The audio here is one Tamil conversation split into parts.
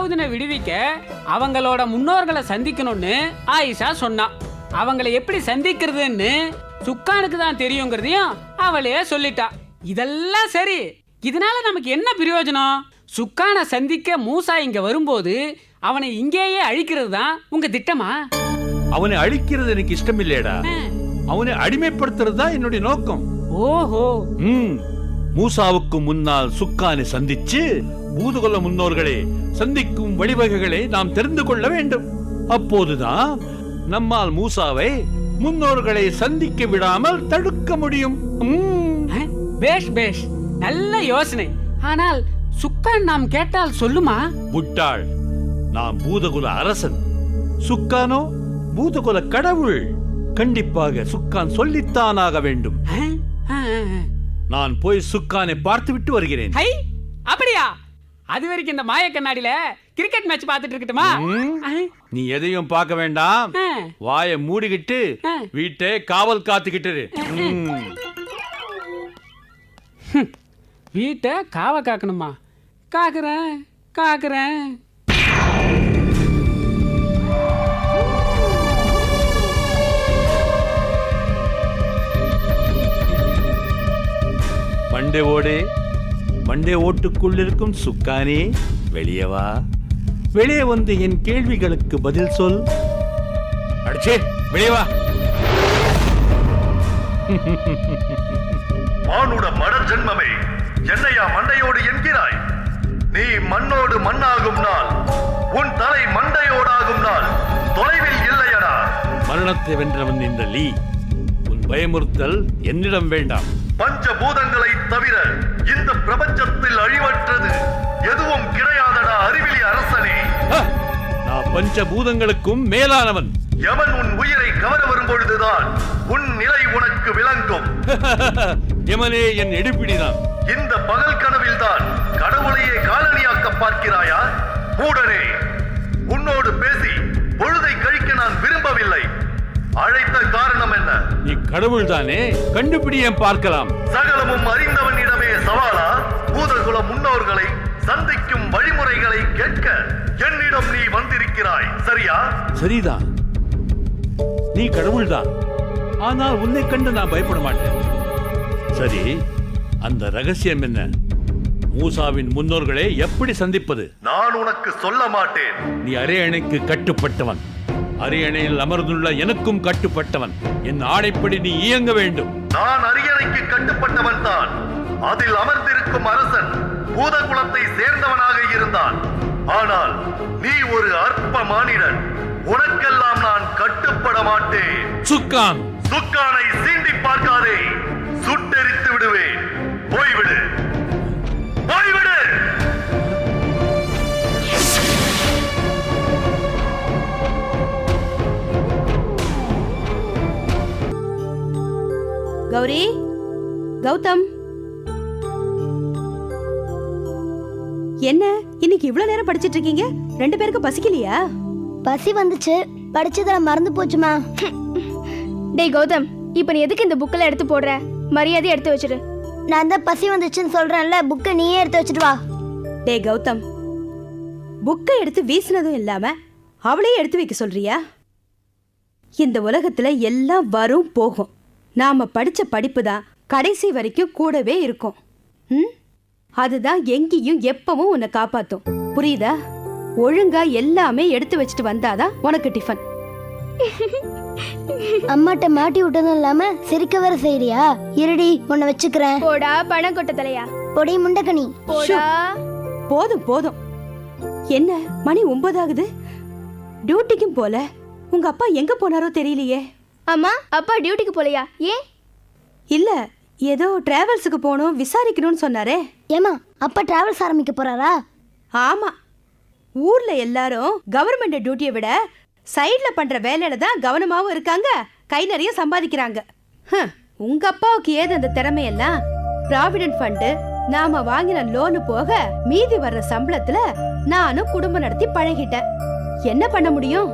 அலாவுதீனை விடுவிக்க அவங்களோட முன்னோர்களை சந்திக்கணும்னு ஆயிஷா சொன்னான். அவங்களை எப்படி சந்திக்கிறதுன்னு சுக்கானுக்கு தான் தெரியுங்கிறதையும் அவளே சொல்லிட்டா. இதெல்லாம் சரி, இதனால நமக்கு என்ன பிரயோஜனம்? சுக்கானை சந்திக்க மூசா இங்க வரும்போது அவனை இங்கேயே அழிக்கிறது தான் உங்க திட்டமா? அவனை அழிக்கிறது எனக்கு இஷ்டம் இல்லையடா, அவனை அடிமைப்படுத்துறது தான் என்னுடைய நோக்கம். ஓஹோ. மூசாவுக்கு முன்னால் சுக்கானை சந்திச்சு பூதகுல முன்னோர்களை சந்திக்கும் வழிவகைகளை நாம் தெரிந்து கொள்ள வேண்டும். அப்போதுதான் நம்மால் மூசாவை முன்னோர்களை சந்திக்க விடாமல் தடுக்க முடியும். பேஷ் பேஷ், நல்ல யோசனை. ஆனால் சுக்கான் நாம் கேட்டால் சொல்லுமா? முட்டாள், நாம் பூதகுல அரசன், சுக்கானோ பூதகுல கடவுள். கண்டிப்பாக சுக்கான் சொல்லித்தானாக வேண்டும். நான் போய் சுக்கானை பார்த்து விட்டு வருகிறேன். அப்படியா? அது வரைக்கும் இந்த மாய கண்ணாடியில கிரிக்கெட் மேட்ச் பார்த்துட்டு இருக்கட்டுமா? நீ எதையும் பார்க்க வேண்டாம், வாயை மூடிக்கிட்டு வீட்டை காவல் காத்துக்கிட்டு. வீட்டை காவ காக்கணுமா? காக்குறேன் காக்குறேன். மண்டே ஓட்டுக்குள் இருக்கும் சுக்கானே, வெளியே வா. வெளியே வந்து என் கேள்விகளுக்கு பதில் சொல். அடிச்சே, வெளியே வா. மானுட மட ஜென்மமே, என்னையா மண்டையோடு என்கிறாய்? நீ மண்ணோடு மண்ணாகும் நாள், உன் தலை மண்டையோடாகும் நாள் தொலைவில் இல்லையடா. மரணத்தை வென்றவன் இந்த லீ, உன் பயமுறுத்தல் என்னிடம் வேண்டாம். பஞ்சபூதங்களை தவிர இந்த பிரபஞ்சத்தில் அழிவற்றது எதுவும் கிடையாதடா அறிவிலி அரசனே. நான் பஞ்சபூதங்களுக்கும் மேலானவன். எவன் உன் உயிரை கவர வரும் பொழுதுதான் உன் நிலை உனக்கு விளங்கும். எமனே என் எடுப்பிடிதான். இந்த பகல் கனவில் தான் கடவுளையே காலனியாக்க பார்க்கிறாயா? மூடனே, உன்னோடு பேசி பொழுதை கழிக்க நான் விரும்பவில்லை. அழைத்த காரணம் என்ன? நீ கடவுள் தானே, கண்டுபிடியேன் பார்க்கலாம். சகலமும் அறிந்தவனிடமே சவாலா? பூதகுல முன்னோர்களை சந்திக்கும் வழிமுறைகளை கேட்க என்னிடம் நீ வந்திருக்கிறாய், சரியா? சரிதான், நீ கடவுள்தான். ஆனால் உன்னை கண்டு நான் பயப்பட மாட்டேன். சரி, அந்த ரகசியம் என்ன? மூசாவின் முன்னோர்களை எப்படி சந்திப்பது? நான் உனக்கு சொல்ல மாட்டேன். நீ அரியணைக்கு கட்டுப்பட்டவன், அரியணையில் அமர்ந்துள்ள எனக்கும் கட்டுப்பட்டவன். என் ஆணைப்படி நீ இயங்க வேண்டும். நான் அரியணைக்கு கட்டுப்பட்டவன் தான். அதில் அமர்ந்திருக்கும் அரசன் பூதகுலத்தை சேர்ந்தவனாக இருந்தான். ஆனால் நீ ஒரு அற்ப மானிடன், உனக்கெல்லாம் நான் கட்டுப்பட மாட்டேன். சுக்கானை சீண்டி பார்க்காதே, சுட்டெரித்து விடுவேன். போய்விடு, போய்விடு. கௌரி, கௌதம், என்ன இன்னைக்கு இவ்வளவு நேரம் படிச்சிட்டு இருக்கீங்க? ரெண்டு பேருக்கு பசிக்கலையா? பசி வந்துச்சு, படிச்சதுல மறந்து போச்சுமா. டேய் கௌதம், இப்ப நீ எதுக்கு இந்த புக்கெல்லாம் எடுத்து போடுற? மரியாதை எடுத்து வச்சிரு. நான் தான் பசி வந்துச்சுன்னு சொல்றேன்ல, புக்கை நீயே எடுத்து வச்சுட்டு வா. டேய் கௌதம், புக்கை எடுத்து வீசினதும் இல்லாம அவளையே எடுத்து வைக்க சொல்றியா? இந்த உலகத்துல எல்லாம் வரும் போகும். நாம படிச்ச படிப்பு தான் கடைசி வரைக்கும் கூடவே இருக்கும். அதுதான் எங்கேயும் எப்பவும் உன்னை காப்பாத்தும். புரியுதா? ஒழுங்கா எல்லாமே எடுத்து வச்சுட்டு வந்தாதான் உனக்கு டிஃபன். அம்மாட்ட மாட்டி விட்டதும் இல்லாம சிரிக்க வர செய்யறியா? இருடி, உன்னை வச்சுக்கிறேன். போடா பணம் கொட்ட தலையா, பொடி முண்டக்கனி. போதும் போதும். என்ன மணி 9 ஆகுது, டியூட்டிக்கும் போல. உங்க அப்பா எங்க போனாரோ தெரியலையே. அம்மா, அப்பா டியூட்டிக்கு போலையா? ஏன்? இல்ல, ஏதோ டிராவல்ஸுக்கு போகணும் விசாரிக்கணும்னு சொன்னாரே. ஏமா, அப்பா டிராவல்ஸ் ஆரம்பிக்க போறாரா? ஆமா, ஊர்ல எல்லாரும் கவர்மெண்ட் டியூட்டியை விட சைட்ல பண்ற வேலையில தான் கவனமாவும் இருக்காங்க, கை நிறைய சம்பாதிக்கிறாங்க. உங்க அப்பாவுக்கு ஏது அந்த திறமையெல்லாம்? ப்ராவிடன்ட் ஃபண்டு, நாம வாங்கின லோனு போக மீதி வர்ற சம்பளத்துல நானும் குடும்பம் நடத்தி பழகிட்டேன். என்ன பண்ண முடியும்?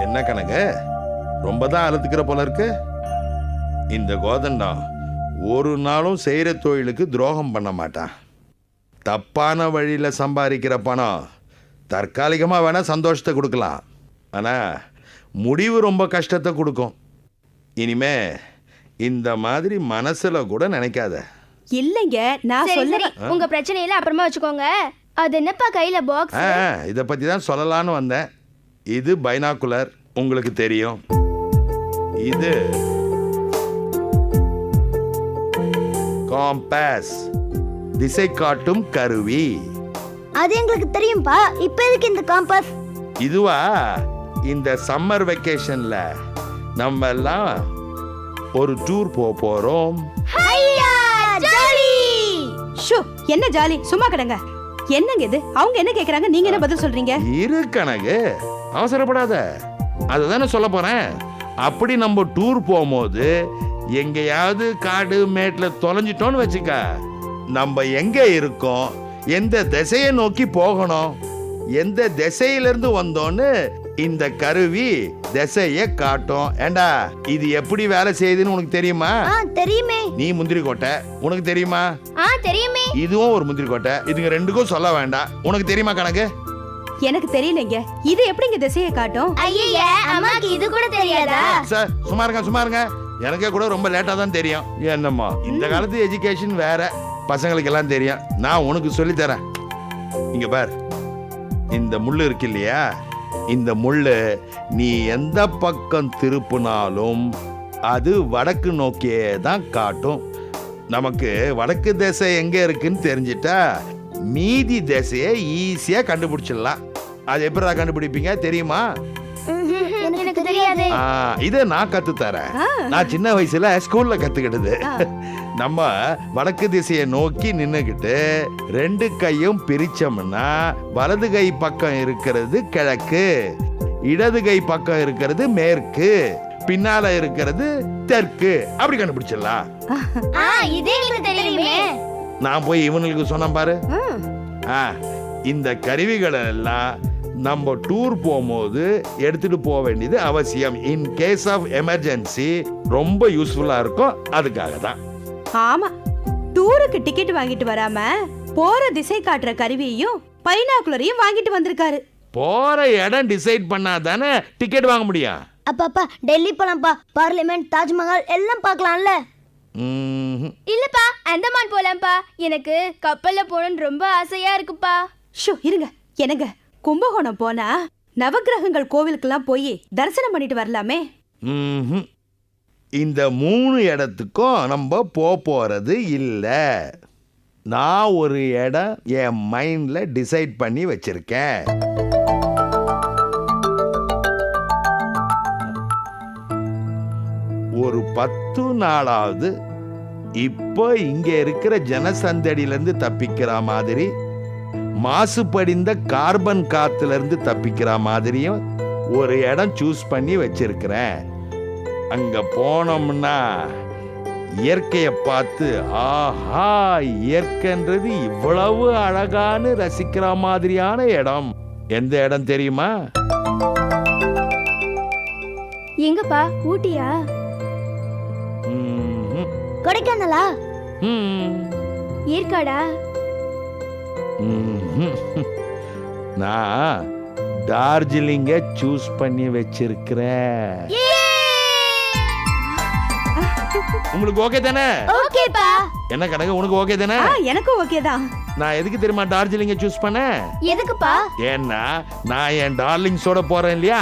என்ன கணக்கு, ரொம்ப தான் அழுத்துக்கிற போல இருக்கு. இந்த கோதண்டா ஒரு நாளும் செய்கிற தொழிலுக்கு துரோகம் பண்ண மாட்டான். தப்பான வழியில் சம்பாதிக்கிற பணம் தற்காலிகமாக வேணால் சந்தோஷத்தை கொடுக்கலாம், ஆனால் முடிவு ரொம்ப கஷ்டத்தை கொடுக்கும். இனிமே இந்த மாதிரி மனசுல கூட நினைக்காத. இல்லைங்க, நான் சரி சொல்ல சரி உங்க பிரச்சனையில அப்புறமா வச்சுக்கோங்க. அது என்னப்பா கையில பாக்ஸ்? இதை பற்றி தான் சொல்லலான்னு வந்தேன். இது பைனாகுலர், உங்களுக்கு தெரியும். இது காம்பஸ், திசை காட்டும் கருவி. அது எங்களுக்கு தெரியும்பா. இப்ப எதுக்கு இந்த காம்பஸ்? இதுவா, இந்த சம்மர் வெக்கேஷன்ல நம்ம எல்லாம் ஒரு டூர் போறோம். ஹையா ஜாலி! ஷோ, என்ன ஜாலி, சும்மா கிடங்க. என்னங்க இது? அவங்க என்ன கேக்குறாங்க, நீங்க என்ன பதில் சொல்றீங்க? இரு கணக்கு, அவசரப்படாத, அதுதானே சொல்ல போறேன். அப்படி நம்ம டூர் போகும்போது எங்கேயாவது காடு மேட்ல தொலைஞ்சிட்டோன்னு வச்சுக்க, நம்ம எங்க இருக்கோம், எந்த திசையை நோக்கி போகணும், எந்த திசையிலிருந்து வந்தோன்னு இந்த கருவி திசைய காட்டும். ஏண்டா, இது எப்படி வேலை செய்யுதுன்னு உனக்கு தெரியுமா? தெரியுமே. நீ முந்திரி கோட்டை, உனக்கு தெரியுமா? தெரியுமே. இதுவும் ஒரு முந்திரி கோட்டை. இதுங்க ரெண்டுக்கும் சொல்ல வேண்டாம். உனக்கு தெரியுமா கணக்கு? எனக்கு தெரியலங்க. இது எப்படிங்க திசையை காட்டும்? ஐயா, அம்மாக்கு இது கூட தெரியாதா? சார் சும்மா இருங்க. எனக்கே கூட ரொம்ப லேட்டா தான் தெரியும். என்னம்மா, இந்த காலத்து எஜுகேஷன் வேற, பசங்களுக்கு எல்லாம் தெரியும். நான் உனக்கு சொல்லி தரேன். இங்க பார், இந்த முள்ளு இருக்கு இல்லையா, இந்த முள்ளு நீ எந்த பக்கம் திருப்பினாலும் அது வடக்கு நோக்கியே தான் காட்டும். நமக்கு வடக்கு திசை எங்க இருக்குன்னு தெரிஞ்சிட்டா மீதி திசையை ஈஸியா கண்டுபிடிச்சிடலாம். அது எப்படி கண்டுபிடிப்பீங்க தெரியுமா? எனக்கு தெரியாது. இதை நான் கத்து தரேன். நான் சின்ன வயசுல ஸ்கூல்ல கத்துக்கிட்டது. நம்ம வடக்கு திசையை நோக்கி நின்னுகிட்டு ரெண்டு கையும் பிரிச்சோம்னா வலது கை பக்கம் இருக்கிறது கிழக்கு, இடது கை பக்கம் இருக்கிறது மேற்கு, பின்னால இருக்கிறது தெற்கு. அப்படி கண்டுபிடிச்சிடலாம். இதே எனக்கு தெரியுமே. நான் போய் இவனுக்கு சொன்னேன் பாரு. இந்த கருவிகளை எல்லாம் நம்ம டூர் போகும்போது எடுத்துட்டு போக வேண்டியது அவசியம். இன் கேஸ் ஆஃப் எமர்ஜென்சி ரொம்ப யூஸ்ஃபுல்லா இருக்கும். அதுக்காக தான். ஆமா, டூருக்கு டிக்கெட் வாங்கிட்டு வராம போற திசை காட்டுற கருவியையும் பைனாகுலரையும் வாங்கிட்டு வந்திருக்காரு. போற இடம் டிசைட் பண்ணாதானே டிக்கெட் வாங்க முடியும். அப்பா டெல்லி போலாம்ப்பா. பார்லிமெண்ட், தாஜ்மஹால் எல்லாம் பார்க்கலாம்ல. இல்லப்பா, அந்தமான் போலாம்ப்பா. எனக்கு கப்பல்ல போகணும்னு ரொம்ப ஆசையா இருக்குப்பா. ஷோ, இருங்க. என்னங்க, கும்பகோணம் போனா நவக்கிரகங்கள் கோவிலுக்கெல்லாம் போய் தரிசனம் பண்ணிட்டு வரலாமே. இந்த 3 இடத்துக்கும் நம்ம போறது இல்ல. நான் ஒரு இடம் என் மைண்ட்ல டிசைட் பண்ணி வச்சிருக்கேன். ஒரு 10 நாளாவது இப்போ இங்க இருக்கிற ஜனசந்தடியிலிருந்து தப்பிக்கிற மாதிரி, மாசுபடிந்த கார்பன் காத்துல இருந்து தப்பிக்கிற மாதிரியும் ஒரு இடம் சூஸ் பண்ணி வச்சிருக்கிறேன். அங்க போனோம்னா இயற்கையை பார்த்து, ஆஹா, இயற்கைன்றது இவ்வளவு அழகான்னு ரசிக்கிற மாதிரியான இடம். எந்த இடம் தெரியுமா? எங்கப்பா? ஊட்டியா? கொடைக்கானலா? ஏற்காடா? நான் டார்ஜிலிங்க சூஸ் பண்ணி வச்சிருக்கிறேன். உங்களுக்கு ஓகே தானே? ஓகேப்பா. என்ன கணக்கு, உனக்கு ஓகே தானே? எனக்கும் ஓகே தான். நான் எதுக்கு தெரியுமா டார்ஜிலிங்க சூஸ் பண்ணேன்? எதுக்குப்பா? ஏன்னா நான் என் டார்லிங்ஸோட போறேன் இல்லையா.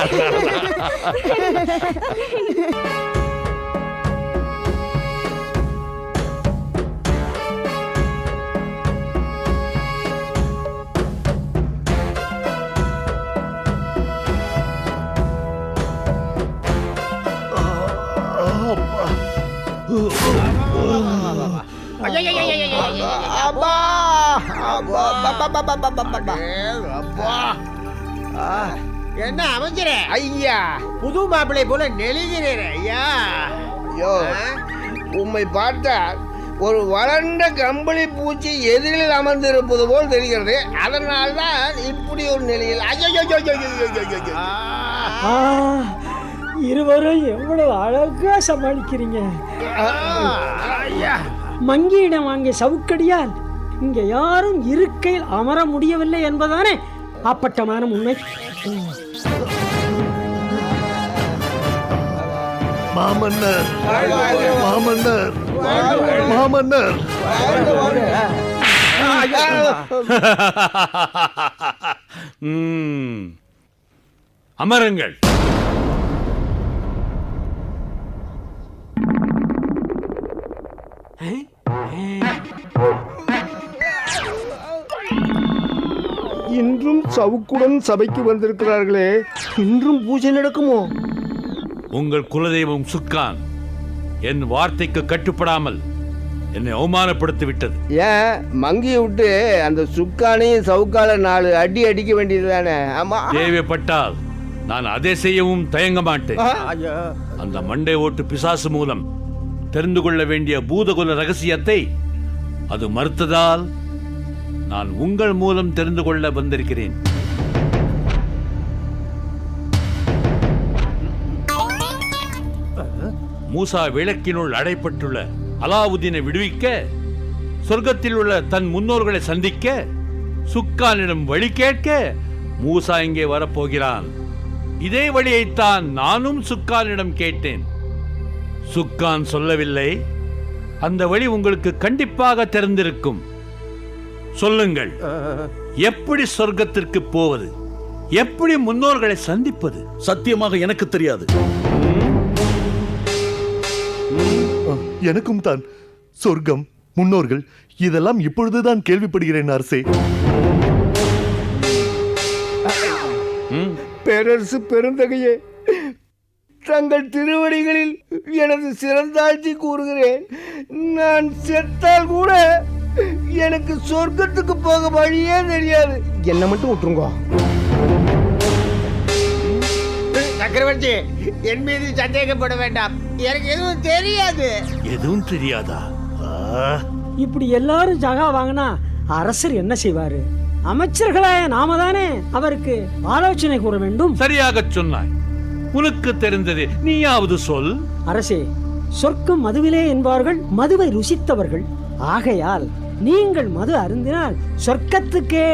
என்ன அமைச்சரே, ஐயா புது மாப்பிள்ளை போல நெளிகிறேன் ஐயா. ஐயோ, உம்மை பார்த்தா ஒரு வறண்ட கம்பளி பூச்சி எதிரில் அமர்ந்திருப்பது போல் தெரிகிறது. அதனால்தான் இப்படி ஒரு நிலையில். இருவரும் எவ்வளவு அழகா சமாளிக்கிறீங்க. ஐயா மங்கியிடம் வாங்கிய சவுக்கடியால் இங்க யாரும் இருக்கையில் அமர முடியவில்லை என்பதானே அப்பட்டமான உண்மை. மாமன்னர் மாமன்னர் மாமன்னர் அமருங்கள். இன்றும் சவுக்குடன் சபைக்கு வந்திருக்கிறார்களே, இன்றும் பூஜை நடக்குமோ? உங்கள் குலதெய்வம் சுக்கான் என் வார்த்தைக்கு கட்டுப்படாமல் என்னை அவமானப்படுத்தி விட்டது. ஏன் மங்கியை விட்டு அந்த சுக்கானையும் சவுக்கால 4 அடி அடிக்க வேண்டியது தானே? ஆமா, தேவைப்பட்டால் நான் அதை செய்யவும் தயங்க மாட்டேன். அந்த மண்டை ஓட்டு பிசாசு மூலம் தெரிந்து கொள்ள வேண்டிய பூதகுல ரகசியத்தை அது மறுத்ததால் நான் உங்கள் மூலம் தெரிந்து கொள்ள வந்திருக்கிறேன். மூசா விளக்கினுள் அடைப்பட்டுள்ள அலாவுதீனை விடுவிக்க, சொர்க்கத்தில் உள்ள தன் முன்னோர்களை சந்திக்க, சுக்கானிடம் வழி கேட்க மூசா இங்கே வரப்போகிறான். இதே வழியைத்தான் நானும் சுக்கானிடம் கேட்டேன். சுக்கான் சொல்லவில்லை. அந்த வழி உங்களுக்கு கண்டிப்பாக தெரிந்திருக்கும். சொல்லுங்கள், எப்படி சொர்க்கத்திற்கு போவது? எப்படி முன்னோர்களை சந்திப்பது? சத்தியமாக எனக்கு தெரியாது. எனக்கும் தான். சொர்க்கம், முன்னோர்கள் இதெல்லாம் இப்பொழுதுதான் கேள்விப்படுகிறேன் அரசே. பேரரசு பெருந்தகையே, தங்கள் திருவடிகளில் எனது சிறந்தாழ்த்தி கூறுகிறேன். நான் செத்தால் கூட எனக்கு சொர்க்கத்துக்கு போக வழியே தெரியாது. என்ன மட்டும் விட்டுருங்க. சக்கரவர்த்தி, என் மீது சந்தேகப்பட வேண்டாம். எனக்கு எதுவும் தெரியாது. எதுவும் தெரியாதா? இப்படி எல்லாரும் ஜகா வாங்கினா அரசர் என்ன செய்வாரு? அமைச்சர்களாய நாம தானே அவருக்கு ஆலோசனை கூற வேண்டும். சரியாக சொன்னாய். உனக்கு தெரிந்தது நீயாவது சொல். அரசே, சொர்க்கம் மதுவிலே என்பார்கள், மதுவை ருசித்தவர்கள். ஆகையால் நீங்கள் மது அருந்தினால் சொர்க்கத்துக்கே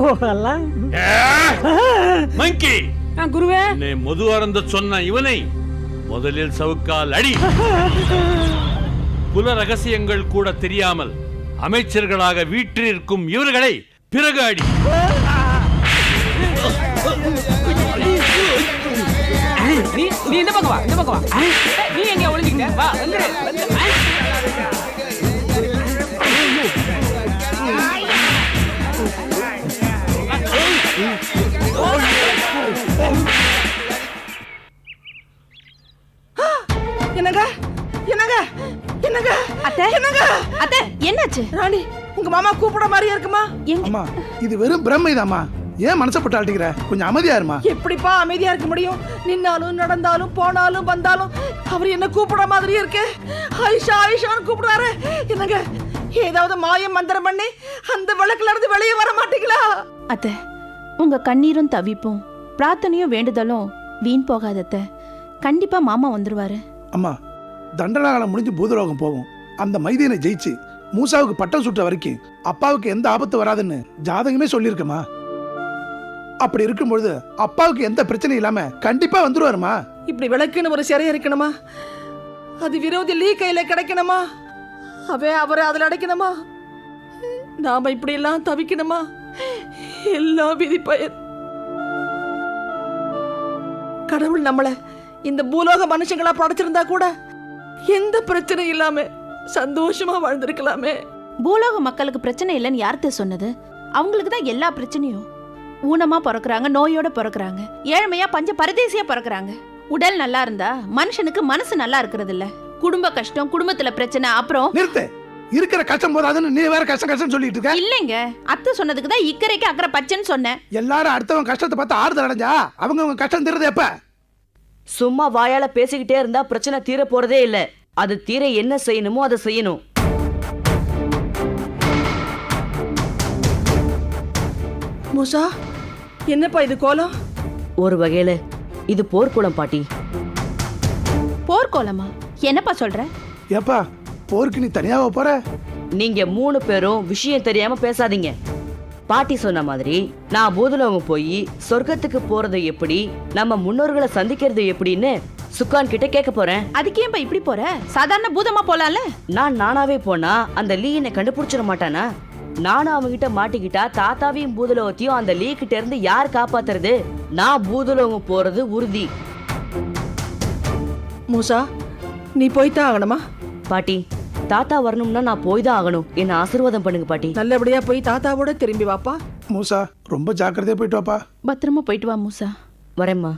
போகலாம். மங்கி, குருவே, என்னை மது அருந்த சொன்ன இவனை முதலில் சவுக்கால் அடி. குல ரகசியங்கள் கூட தெரியாமல் அமைச்சர்களாக வீற்றில் இருக்கும் இவர்களை பிறகு அடி. நீ இந்த பக்கம் வா, இந்த பக்கம் வா. நீ எங்க ஒளிஞ்சிட்ட? வா, வந்துரு. என்னங்க என்னங்க என்னங்க அத்தை, என்னங்க அத்தை, என்னாச்சு? ராணி, உங்க மாமா கூப்பிட மாதிரியா இருக்குமா? எங்க? இது வெறும் பிரம்மைதாம்மா. ஏன் மனசை போட்டு ஆட்டிக்கிற? கொஞ்சம் அமைதியா இருமா. எப்படிப்பா அமைதியா இருக்க முடியும்? நின்னாலும் நடந்தாலும் போனாலும் வந்தாலும் அவர் என்ன கூப்பிட மாதிரியே இருக்கு. ஆயிஷா ஆயிஷான்னு கூப்பிடுறாரு. என்னங்க, ஏதாவது மாயம் மந்திரம் பண்ணி அந்த விளக்குல இருந்து வெளியே வர மாட்டீங்களா? அத்தை, உங்க கண்ணீரும் தவிப்பும் பிரார்த்தனையும் வேண்டுதலும் வீண் போகாதத்த. கண்டிப்பா மாமா வந்துருவாரு. அம்மா, தண்டனை காலம் முடிஞ்சு பூதலோகம் போவோம். அந்த மைதீனை ஜெயிச்சு மூசாவுக்கு பட்டம் சுட்ட வரைக்கும் அப்பாவுக்கு எந்த ஆபத்து வராதுன்னு ஜாதகமே சொல்லியிருக்கமா. அப்படி இருக்கும்பொழுது அப்பாவுக்கு எந்த பிரச்சனையும் இல்லாம கண்டிப்பா வந்துருவாருமா. இப்படி விளக்குன்னு ஒரு சிறை இருக்கணுமா? அது விரோதி லீ கையில கிடைக்கணுமா? அவரை அதுல அடைக்கணுமா? நாம இப்படி எல்லாம் தவிக்கணுமா? எல்லாம் விதி பயன். கடவுள் நம்மள இந்த பூலோக மனுஷங்களா படைச்சிருந்தா கூட எந்த பிரச்சனை இல்லாம சந்தோஷமா வாழ்ந்திருக்கலாமே. பூலோக மக்களுக்கு பிரச்சனை இல்லைன்னு யார்கிட்ட சொன்னது? அவங்களுக்கு தான் எல்லா பிரச்சனையும். ஊனமா பிறக்குறாங்க, நோயோட பிறக்குறாங்க, ஏழ்மையா பஞ்ச பரதேசியா பிறக்குறாங்க. உடல் நல்லா இருந்தா மனுஷனுக்கு மனசு நல்லா இருக்கிறது இல்ல. குடும்ப கஷ்டம், குடும்பத்துல பிரச்சனை. அப்புறம் நிறுத்து. இருக்கிற கஷ்டம் போதாதுன்னு நீ வேற கஷ்டம் கஷ்டம் சொல்லிட்டு இருக்க. இல்லைங்க, அத்தை சொன்னதுக்கு தான் இக்கரைக்கு அக்கறை பச்சைன்னு சொன்னேன். எல்லாரும் அடுத்தவங்க கஷ்டத்தை பார்த்து ஆறுதல் அடைஞ்சா அவங்க கஷ்டம் தீர்றது எப்ப? சும்மா வாயால பேசிக்கிட்டே இருந்தா பிரச்சனை தீர போறதே இல்ல. அது தீர என்ன செய்யணுமோ அதை செய்யணும். மூசா, என்னப்பா இது கோலம்? ஒரு வகையில இது போர்க்குளம் பாட்டி. போர்க்கோலமா? என்னப்பா சொல்ற? ஏப்பா, போருக்கு நீ தனியாக போற? நீங்க 3 பேரும் விஷயம் தெரியாம பேசாதீங்க. பாட்டி சொன்ன மாதிரி நான் பூதலோகம் போய் சொர்க்கத்துக்கு போறது எப்படி, நம்ம முன்னோர்களை சந்திக்கிறது எப்படின்னு சுக்கான் கிட்ட கேட்க போறேன். அதுக்கு ஏன்பா இப்படி போற? சாதாரண பூதமா போலாம்ல. நானாவே போனா அந்த லீ என்னை கண்டுபிடிச்சிட மாட்டானா? நானும் அவங்கிட்ட மாட்டிக்கிட்டா தாத்தாவையும் பூதலோகத்தையும் அந்த லீ கிட்ட இருந்து யார் காப்பாத்துறது? நான் பூதலோகம் போறது உறுதி. மூசா, நீ போய்தான் ஆகணுமா? பாட்டி, தாத்தா வரணும்னா நான் போய் தான் ஆகணும். என்ன ஆசீர்வாதம் பண்ணுங்க பாட்டி. நல்லபடியா போய் தாத்தாவோட திரும்பி வாப்பா. மூசா ரொம்ப ஜாக்கிரதையா போயிட்டு வாப்பா. பத்திரமா போயிட்டு வா மூசா. வரேம்மா.